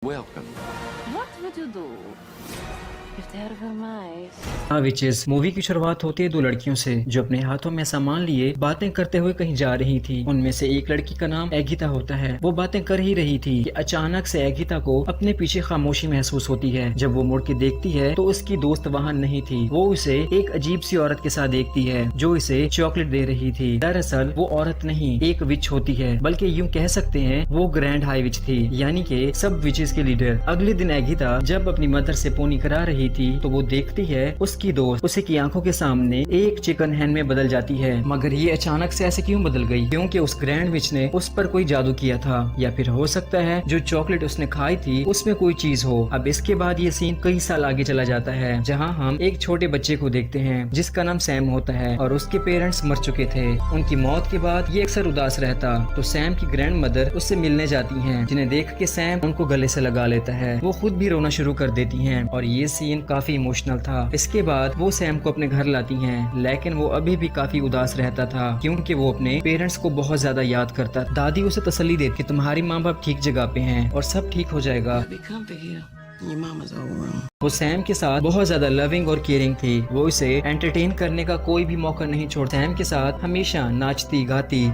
Welcome. What would you do if there were mice? Witches movie की शुरुआत होती है दो लड़कियों से जो अपने हाथों में सामान लिए बातें करते हुए कहीं जा रही थी। उनमें से एक लड़की का नाम एगिता होता है। वो बातें कर ही रही थी कि अचानक से एगिता को अपने पीछे खामोशी महसूस होती है। जब वो मुड़ के देखती है तो उसकी दोस्त वहाँ नहीं थी। वो उसे एक अजीब सी औरत के साथ देखती है जो इसे चॉकलेट दे रही थी। दरअसल वो औरत नहीं एक विच होती है, बल्कि यूँ कह सकते हैं वो ग्रैंड हाई विच थी, यानी कि सब विचेस के लीडर। अगले दिन एगिता जब अपनी मदर से पोनी करा रही थी तो वो देखती है उसकी दोस्त उसी की आंखों के सामने एक चिकन हैन में बदल जाती है। मगर ये अचानक से ऐसे क्यों बदल गई? क्योंकि उस ग्रैंड विच ने उस पर कोई जादू किया था, या फिर हो सकता है जो चॉकलेट उसने खाई थी उसमें कोई चीज हो। अब इसके बाद ये सीन कई साल आगे चला जाता है जहाँ हम एक छोटे बच्चे को देखते हैं जिसका नाम सैम होता है और उसके पेरेंट्स मर चुके थे। उनकी मौत के बाद ये अक्सर उदास रहता तो सैम की ग्रैंड मदर उससे मिलने जाती हैं, जिन्हें देख के सैम उनको गले से लगा लेता है। वो खुद भी रोना शुरू कर देती हैं और ये सीन काफी इमोशनल था। इसके बाद वो सैम को अपने घर लाती हैं, लेकिन वो अभी भी काफी उदास रहता था क्योंकि वो अपने पेरेंट्स को बहुत ज्यादा याद करता। दादी उसे तसल्ली देती कि तुम्हारी माँ बाप ठीक जगह पे हैं और सब ठीक हो जाएगा। Be comfy here. Your mama's all wrong. वो सैम के साथ बहुत ज्यादा लविंग और केयरिंग थी। वो इसे एंटरटेन करने का कोई भी मौका नहीं छोड़। सैम के साथ हमेशा नाचती गाती।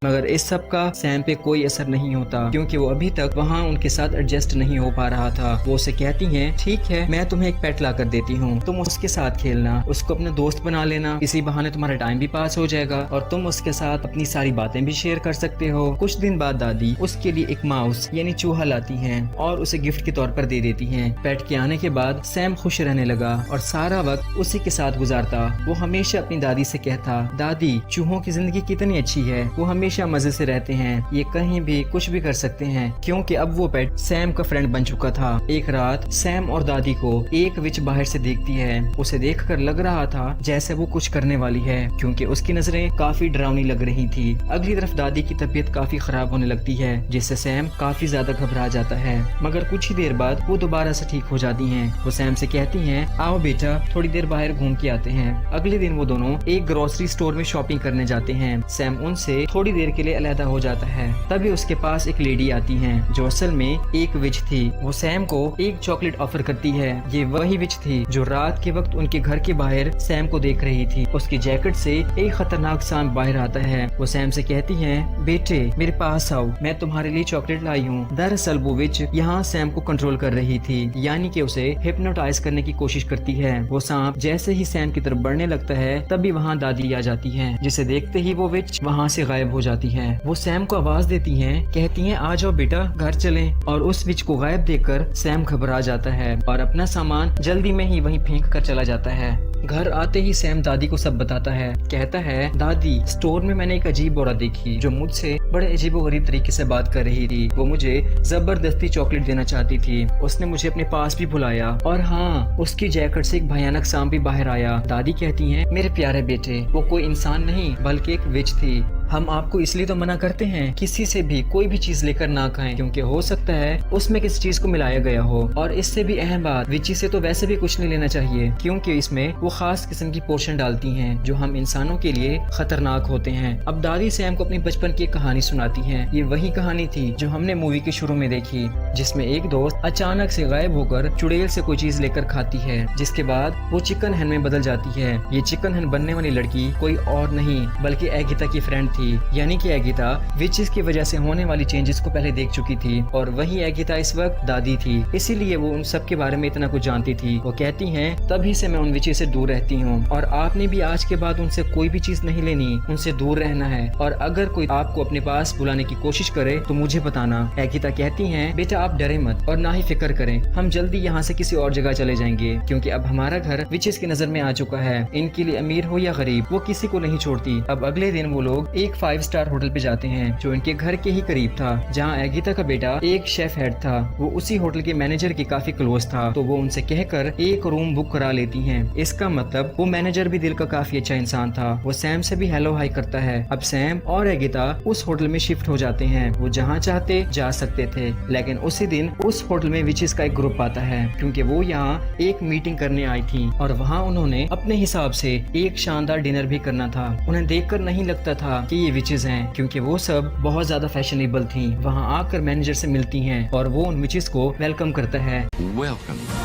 मगर इस सब का सैम पे कोई असर नहीं होता क्योंकि वो अभी तक वहाँ उनके साथ एडजस्ट नहीं हो पा रहा था। वो उसे कहती हैं ठीक है मैं तुम्हें एक पेट ला कर देती हूँ, तुम उसके साथ खेलना, उसको अपने दोस्त बना लेना, इसी बहाने तुम्हारा टाइम भी पास हो जाएगा और तुम उसके साथ अपनी सारी बातें भी शेयर कर सकते हो। कुछ दिन बाद दादी उसके लिए एक माउस यानी चूहा लाती हैं और उसे गिफ्ट के तौर पर दे देती हैं। पेट के आने के बाद सैम खुश रहने लगा और सारा वक्त उसी के साथ गुजारता। वो हमेशा अपनी दादी से कहता दादी चूहों की जिंदगी कितनी अच्छी है, वो हमेशा मजे से रहते हैं, ये कहीं भी कुछ भी कर सकते हैं। क्योंकि अब वो पेट सैम का फ्रेंड बन चुका था। एक रात सैम और दादी को एक विच बाहर से देखती है। उसे देखकर लग रहा था जैसे वो कुछ करने वाली है क्योंकि उसकी नजरें काफी डरावनी लग रही थी। अगली तरफ दादी की तबीयत काफी खराब होने लगती है जिससे सैम काफी ज्यादा घबरा जाता है। मगर कुछ ही देर बाद वो दोबारा से ठीक हो जाती हैं। वो सैम से कहती हैं आओ बेटा थोड़ी देर बाहर घूम के आते हैं। अगले दिन वो दोनों एक ग्रोसरी स्टोर में शॉपिंग करने जाते हैं। सैम उनसे थोड़ी देर के लिए अलहदा हो जाता है। तभी उसके पास एक लेडी आती हैं जो असल में एक विच थी। वो सैम को एक चॉकलेट ऑफर करती है। ये वही विच थी जो रात के वक्त उनके घर के बाहर सैम को देख रही थी। उसकी जैकेट से एक खतरनाक सांप बाहर आता है। वो सैम से कहती है बेटे मेरे पास आओ, मैं तुम्हारे लिए चॉकलेट लाई हूँ। दरअसल वो विच यहाँ सैम को कंट्रोल कर रही थी, यानी कि उसे हिप्नोटाइज करने की कोशिश करती है। वो सांप जैसे ही सैम की तरफ बढ़ने लगता है तभी वहाँ दादी आ जाती है, जिसे देखते ही वो विच वहाँ से गायब हो जाती है। वो सैम को आवाज देती हैं, कहती हैं आ जाओ बेटा घर चलें। और उस विच को गायब देखकर सैम घबरा जाता है और अपना सामान जल्दी में ही वहीं फेंक कर चला जाता है। घर आते ही सैम दादी को सब बताता है। कहता है दादी स्टोर में मैंने एक अजीब औरत देखी जो मुझसे बड़े अजीबोगरीब तरीके से बात कर रही थी। वो मुझे जबरदस्ती चॉकलेट देना चाहती थी। उसने मुझे अपने पास भी बुलाया और हाँ उसकी जैकेट से एक भयानक सांप भी बाहर आया। दादी कहती हैं मेरे प्यारे बेटे वो कोई इंसान नहीं बल्कि एक विच थी। हम आपको इसलिए तो मना करते हैं किसी से भी कोई भी चीज लेकर ना खाएं क्योंकि हो सकता है उसमें किसी चीज को मिलाया गया हो। और इससे भी अहम बात विची से तो वैसे भी कुछ नहीं लेना चाहिए क्योंकि इसमें वो खास किस्म की पोषण डालती हैं जो हम इंसानों के लिए खतरनाक होते हैं। अब दादी सैम को अपनी बचपन की एक कहानी सुनाती हैं। ये वही कहानी थी जो हमने मूवी के शुरू में देखी जिसमें एक दोस्त अचानक से गायब होकर चुड़ैल से कोई चीज लेकर खाती है जिसके बाद वो चिकन हैन में बदल जाती है। ये चिकन हैन बनने वाली लड़की कोई और नहीं बल्कि एगिता की फ्रेंड थी, यानी कि एगिता विचेस की वजह से होने वाली चेंजेस को पहले देख चुकी थी और वही एगिता इस वक्त दादी थी, इसीलिए वो उन सब के बारे में इतना कुछ जानती थी। वो कहती हैं तभी से मैं उन विचेस से दूर रहती हूँ और आपने भी आज के बाद उनसे कोई भी चीज नहीं लेनी, उनसे दूर रहना है और अगर कोई आपको अपने पास बुलाने की कोशिश करे तो मुझे बताना। एगिता कहती हैं बेटा आप डरे मत और ना ही फिक्र करें, हम जल्दी यहाँ से किसी और जगह चले जाएंगे क्योंकि अब हमारा घर विचेस की नजर में आ चुका है। इनके लिए अमीर हो या गरीब वो किसी को नहीं छोड़ती। अब अगले दिन वो लोग एक 5 स्टार होटल पे जाते हैं जो इनके घर के ही करीब था, जहाँ एगिता का बेटा एक शेफ हेड था। वो उसी होटल के मैनेजर के काफी क्लोज था तो वो उनसे कहकर एक रूम बुक करा लेती हैं। इसका मतलब वो मैनेजर भी दिल का काफी अच्छा इंसान था। वो सैम से भी हेलो हाई करता है। अब सैम और एगिता उस होटल में शिफ्ट हो जाते हैं। वो जहाँ चाहते जा सकते थे, लेकिन उसी दिन उस होटल में विचेस का एक ग्रुप आता है क्योंकि वो यहाँ एक मीटिंग करने आई थी और वहाँ उन्होंने अपने हिसाब से एक शानदार डिनर भी करना था। उन्हें देखकर नहीं लगता था कि ये विचेस हैं, क्योंकि वो सब बहुत ज्यादा फैशनेबल थी। वहाँ आकर मैनेजर से मिलती हैं और वो उन विचेस को वेलकम करता है।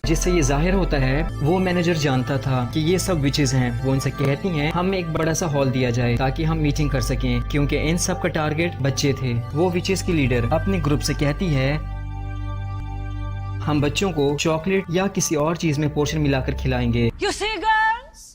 जिससे ये जाहिर होता है वो मैनेजर जानता था कि ये सब विचेस हैं। वो उनसे कहती हैं हमें एक बड़ा सा हॉल दिया जाए ताकि हम मीटिंग कर सकें, क्योंकि इन सब का टारगेट बच्चे थे। वो विचेस की लीडर अपने ग्रुप से कहती है हम बच्चों को चॉकलेट या किसी और चीज में पोर्शन मिलाकर खिलाएंगे। You see, girls?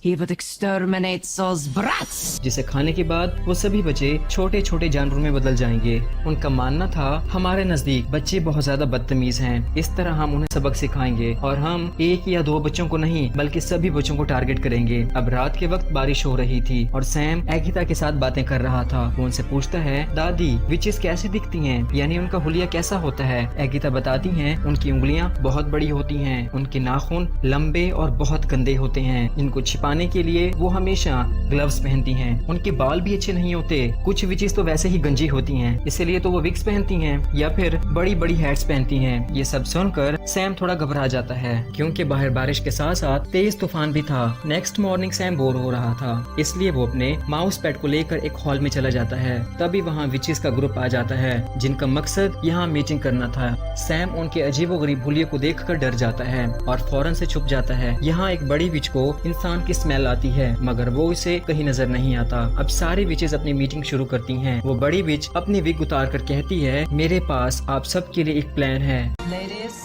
He would exterminate those brats. जिसे खाने के बाद वो सभी बच्चे छोटे छोटे जानवरों में बदल जाएंगे। उनका मानना था हमारे नजदीक बच्चे बहुत ज्यादा बदतमीज हैं, इस तरह हम उन्हें सबक सिखाएंगे और हम एक या दो बच्चों को नहीं बल्कि सभी बच्चों को टारगेट करेंगे। अब रात के वक्त बारिश हो रही थी और सैम एगिता के साथ बातें कर रहा था। वो उनसे पूछता है दादी विचेस कैसी दिखती हैं, यानी उनका हुलिया कैसा होता है। एगिता बताती हैं उनकी उंगलियां बहुत बड़ी होती हैं, उनके नाखून लंबे और बहुत गंदे होते हैं, इनको छिपाने के लिए वो हमेशा ग्लव्स पहनती हैं। उनके बाल भी अच्छे नहीं होते, कुछ विचेस तो वैसे ही गंजी होती हैं, इसलिए तो वो विग्स पहनती हैं या फिर बड़ी बड़ी हैट्स पहनती हैं। ये सब सुनकर सैम थोड़ा घबरा जाता है, क्योंकि बाहर बारिश के साथ साथ तेज तूफान भी था। नेक्स्ट मॉर्निंग सैम बोर हो रहा था, इसलिए वो अपने माउस पैड को लेकर एक हॉल में चला जाता है। तभी वहाँ विचेस का ग्रुप आ जाता है जिनका मकसद यहाँ मीटिंग करना था। सैम उनके अजीबोगरीब हुलिये को देखकर डर जाता है और फौरन से छुप जाता है। यहाँ एक बड़ी विच को इंसान की स्मेल आती है, मगर वो इसे कहीं नजर नहीं आता। अब सारी विचेस अपनी मीटिंग शुरू करती हैं। वो बड़ी विच अपनी विग उतार कर कहती है मेरे पास आप सब के लिए एक प्लान है। Ladies,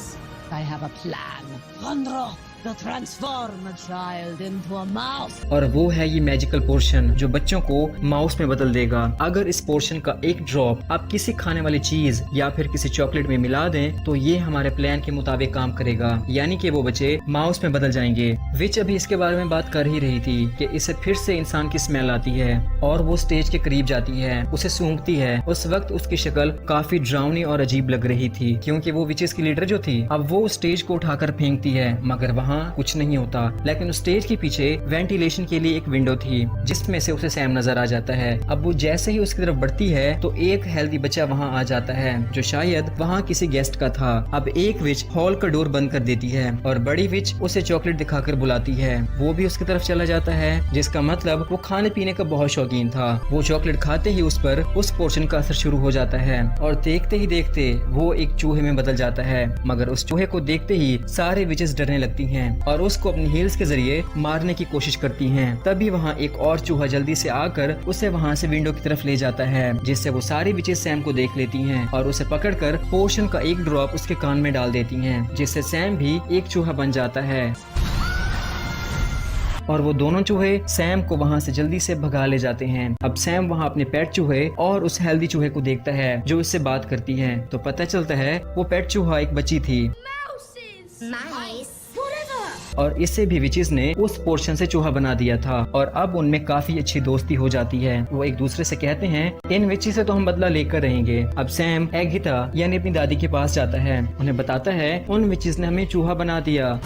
I have a plan. Andro, to transform a child into a mouse. और वो है ये मैजिकल पोर्शन जो बच्चों को माउस में बदल देगा। अगर इस पोर्शन का एक ड्रॉप आप किसी खाने वाली चीज या फिर किसी चॉकलेट में मिला दें तो ये हमारे प्लान के मुताबिक काम करेगा, यानी कि वो बच्चे माउस में बदल जाएंगे। विच अभी इसके बारे में बात कर ही रही थी कि इसे फिर से इंसान की स्मेल आती है और वो स्टेज के करीब जाती है, उसे सूंघती है। उस वक्त उसकी शक्ल काफी डरावनी और अजीब लग रही थी, क्योंकि वो विचेस की लीडर जो थी। अब वो स्टेज को उठाकर फेंकती है, मगर वहाँ कुछ नहीं होता। लेकिन उस स्टेज के पीछे वेंटिलेशन के लिए एक विंडो थी जिसमें से उसे सैम नजर आ जाता है। अब वो जैसे ही उसकी तरफ बढ़ती है तो एक हेल्दी बच्चा वहाँ आ जाता है जो शायद वहाँ किसी गेस्ट का था। अब एक विच हॉल का डोर बंद कर देती है और बड़ी विच उसे चॉकलेट दिखाकर बुलाती है। वो भी उसकी तरफ चला जाता है, जिसका मतलब वो खाने पीने का बहुत शौकीन था। वो चॉकलेट खाते ही उस पर उस पोर्शन का असर शुरू हो जाता है और देखते ही देखते वो एक चूहे में बदल जाता है। मगर उस चूहे को देखते ही सारे विचेस डरने लगती हैं और उसको अपनी हील्स के जरिए मारने की कोशिश करती हैं। तभी वहाँ एक और चूहा जल्दी से आकर उसे वहाँ से विंडो की तरफ ले जाता है, जिससे वो सारी विचेस सैम को देख लेती हैं और उसे पकड़कर पोर्शन का एक ड्रॉप उसके कान में डाल देती हैं, जिससे सैम भी एक चूहा बन जाता है। और वो दोनों चूहे सैम को वहाँ से जल्दी से भगा ले जाते हैं। अब सैम वहाँ अपने पेट चूहे और उस हेल्दी चूहे को देखता है जो इससे बात करती है, तो पता चलता है वो पेट चूहा एक बच्ची थी और इससे भी विचेस ने उस पोर्शन से चूहा बना दिया था और अब उनमें काफी अच्छी दोस्ती हो जाती है। वो एक दूसरे से कहते हैं इन विचेस से तो हम बदला लेकर रहेंगे। अब सैम एगिता यानी अपनी दादी के पास जाता है, उन्हें बताता है उन विचेस ने हमें चूहा बना दिया।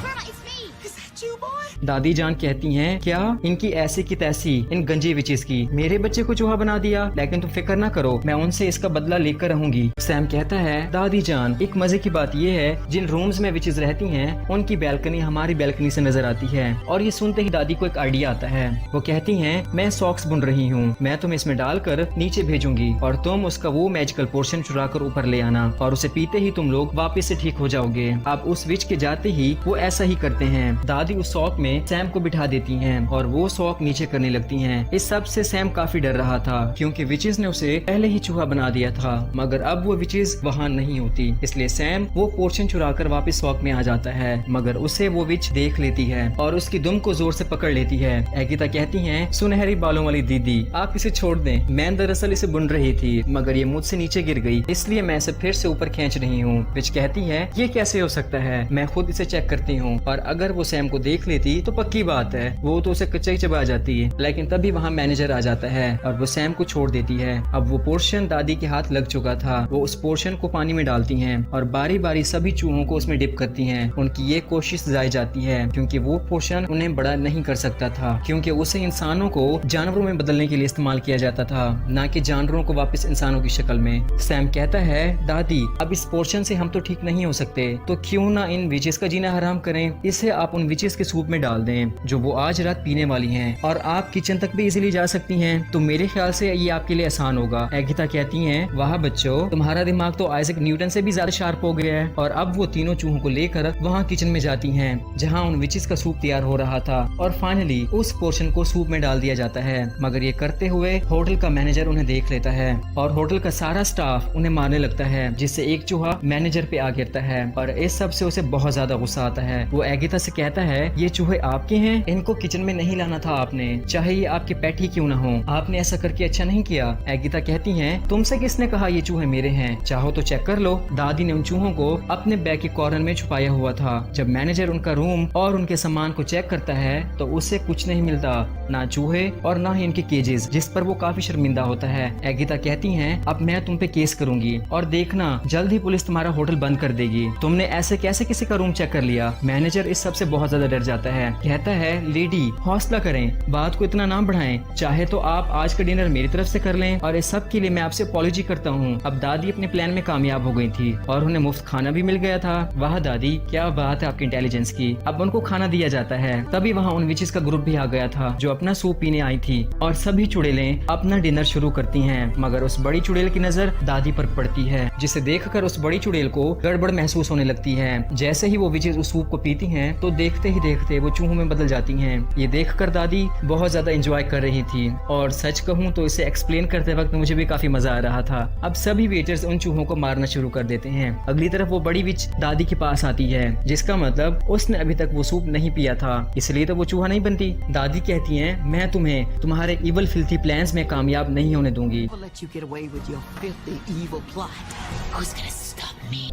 दादी जान कहती हैं क्या इनकी ऐसी की तैसी इन गंजी विचेस की मेरे बच्चे को चूहा बना दिया, लेकिन तुम फिक्र ना करो मैं उनसे इसका बदला लेकर रहूंगी। सैम कहता है दादी जान एक मजे की बात ये है जिन रूम्स में विचेस रहती हैं उनकी बैल्कनी हमारी बैल्कनी से नजर आती है। और ये सुनते ही दादी को एक आइडिया आता है। वो कहती हैं मैं सॉक्स बुन रही हूँ, मैं तुम्हें इसमें डालकर नीचे भेजूंगी और तुम उसका वो मैजिकल पोर्शन चुरा कर ऊपर ले आना और उसे पीते ही तुम लोग वापस से ठीक हो जाओगे। अब उस विच के जाते ही वो ऐसा ही करते हैं। दादी उस सॉक में सैम को बिठा देती हैं और वो सॉक नीचे करने लगती हैं। इस सब से सैम काफी डर रहा था क्योंकि विचेस ने उसे पहले ही चूहा बना दिया था, मगर अब वो विचेस वहाँ नहीं होती, इसलिए सैम वो पोर्शन चुराकर वापस सॉक में आ जाता है। मगर उसे वो विच देख लेती है और उसकी दुम को जोर से पकड़ लेती है। एगिता कहती हैं सुनहरी बालों वाली दीदी आप इसे छोड़ दें, मैं दरअसल इसे बुन रही थी मगर ये मुझसे नीचे गिर गई इसलिए मैं इसे फिर से ऊपर खींच रही हूँ। विच कहती है ये कैसे हो सकता है, मैं खुद इसे चेक करती हूँ। और अगर वो सैम को देख लेती तो पक्की बात है वो तो उसे कच्चा ही चबा जाती है। लेकिन तभी वहाँ मैनेजर आ जाता है और वो सैम को छोड़ देती है। अब वो पोर्शन दादी के हाथ लग चुका था। वो उस पोर्शन को पानी में डालती हैं और बारी बारी सभी चूहों को उसमें डिप करती हैं। उनकी ये कोशिश जायज जाती है क्योंकि वो पोर्शन उन्हें बड़ा नहीं कर सकता था, क्योंकि उसे इंसानों को जानवरों में बदलने के लिए इस्तेमाल किया जाता था, न कि जानवरों को वापस इंसानों की शक्ल में। सैम कहता है दादी अब इस पोर्शन से हम तो ठीक नहीं हो सकते, तो क्यों ना इन विचेस का जीना हराम करें, इसे आप उन विचेस के सूप में डाल दें जो वो आज रात पीने वाली हैं, और आप किचन तक भी इजीली जा सकती हैं, तो मेरे ख्याल से ये आपके लिए आसान होगा। एगिता कहती हैं, वाह बच्चों, तुम्हारा दिमाग तो आइजैक न्यूटन से भी ज्यादा शार्प हो गया है। और अब वो तीनों चूहों को लेकर वहाँ किचन में जाती हैं जहाँ उन विचेस का सूप तैयार हो रहा था, और फाइनली उस पोर्शन को सूप में डाल दिया जाता है। मगर ये करते हुए होटल का मैनेजर उन्हें देख लेता है और होटल का सारा स्टाफ उन्हें मारने लगता है, जिससे एक चूहा मैनेजर पे आ गिरता है और इस सब से उसे बहुत ज्यादा गुस्सा आता है। वो एगिता से कहता है, ये चूहे आपके हैं, इनको किचन में नहीं लाना था आपने, चाहे ये आपके पेट ही क्यों ना हो, आपने ऐसा करके अच्छा नहीं किया। एगिता कहती है, तुमसे किसने कहा ये चूहे मेरे हैं, चाहो तो चेक कर लो। दादी ने उन चूहों को अपने बैग के कॉर्नर में छुपाया हुआ था। जब मैनेजर उनका रूम और उनके सामान को चेक करता है तो उससे कुछ नहीं मिलता, ना चूहे और ना ही इनके केजेस, जिस पर वो काफी शर्मिंदा होता है। एगिता कहती हैं, अब मैं तुम पे केस करूंगी और देखना जल्द ही पुलिस तुम्हारा होटल बंद कर देगी, तुमने ऐसे कैसे किसी का रूम चेक कर लिया। मैनेजर इस सब से बहुत ज्यादा डर जाता है, कहता है, लेडी हौसला करें, बात को इतना ना बढ़ाएं, चाहे तो आप आज का डिनर मेरी तरफ से कर लें और इस सब के लिए मैं आपसे अपॉलॉजी करता हूँ। अब दादी अपने प्लान में कामयाब हो गई थी और उन्हें मुफ्त खाना भी मिल गया था। वाह दादी, क्या बात है आपकी इंटेलिजेंस की। अब उनको खाना दिया जाता है। तभी वहाँ उन विचेस का ग्रुप भी आ गया था जो अपना सूप पीने आई थी और सभी चुड़ैलें अपना डिनर शुरू करती हैं, मगर उस बड़ी चुड़ैल की नजर दादी पर पड़ती है, जिसे देखकर उस बड़ी चुड़ैल को गड़बड़ महसूस होने लगती है। जैसे ही वो विचेस उस सूप को पीती हैं तो देखते ही देखते वो चूहों में बदल जाती हैं। ये देखकर दादी बहुत ज्यादा एंजॉय कर रही थी और सच कहूँ तो इसे एक्सप्लेन करते वक्त मुझे भी काफी मजा आ रहा था। अब सभी वेटर्स उन चूहों को मारना शुरू कर देते हैं। अगली तरफ वो बड़ी विच दादी के पास आती है, जिसका मतलब उसने अभी तक वो सूप नहीं पिया था, इसलिए तो वो चूहा नहीं बनती। दादी कहती है, मैं तुम्हें तुम्हारे इवल फिल्थी प्लान्स में कामयाब नहीं होने दूंगी।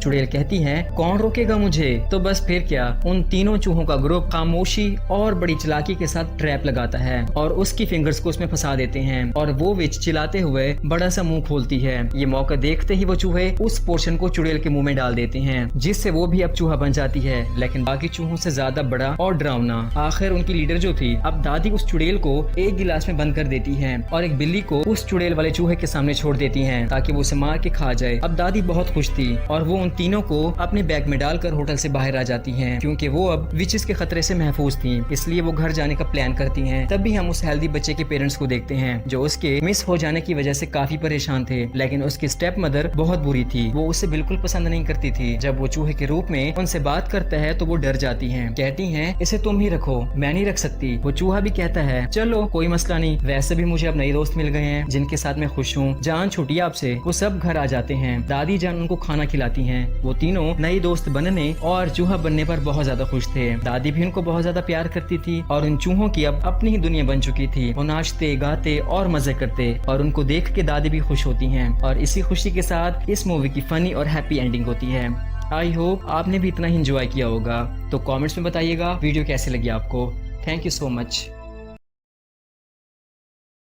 चुड़ैल कहती है, कौन रोकेगा मुझे। तो बस फिर क्या, उन तीनों चूहों का ग्रुप खामोशी और बड़ी चालाकी के साथ ट्रैप लगाता है और उसकी फिंगर्स को उसमें फंसा देते हैं और वो विच चिल्लाते हुए बड़ा सा मुंह खोलती है। ये मौका देखते ही वो चूहे उस पोर्शन को चुड़ैल के मुंह में डाल देते हैं, जिससे वो भी अब चूहा बन जाती है, लेकिन बाकी चूहों से ज्यादा बड़ा और डरावना। आखिर उनकी लीडर जो थी, अब दादी उस चुड़ैल को एक गिलास में बंद कर देती है और एक बिल्ली को उस चुड़ैल वाले चूहे के सामने छोड़ देती है ताकि वो उसे मार के खा जाए। अब दादी बहुत खुश थी और वो उन तीनों को अपने बैग में डालकर होटल से बाहर आ जाती हैं, क्योंकि वो अब विचेस के खतरे से महफूज थी, इसलिए वो घर जाने का प्लान करती हैं। तभी हम उस हेल्दी बच्चे के पेरेंट्स को देखते हैं जो उसके मिस हो जाने की वजह से काफी परेशान थे, लेकिन उसकी स्टेप मदर बहुत बुरी थी, वो उसे बिल्कुल पसंद नहीं करती थी। जब वो चूहे के रूप में उनसे बात करता है तो वो डर जाती हैं, कहती हैं, इसे तुम ही रखो, मैं नहीं रख सकती। वो चूहा भी कहता है, चलो कोई मसला नहीं, वैसे भी मुझे अब नए दोस्त मिल गए हैं जिनके साथ मैं खुश हूँ, जान छूटी आपसे। वो सब घर आ जाते हैं, दादी जान उनको खाना खिलाती हैं। वो तीनों नए दोस्त बनने और चूहा बनने पर बहुत ज्यादा खुश थे। दादी भी उनको बहुत ज्यादा प्यार करती थी और उन चूहों की अब अपनी ही दुनिया बन चुकी थी। वो नाचते गाते और मजे करते और उनको देख के दादी भी खुश होती हैं और इसी खुशी के साथ इस मूवी की फनी और हैप्पी एंडिंग होती है। आई होप आपने भी इतना ही एंजॉय किया होगा। तो कमेंट्स में बताइएगा वीडियो कैसे लगी आपको। Thank you so much.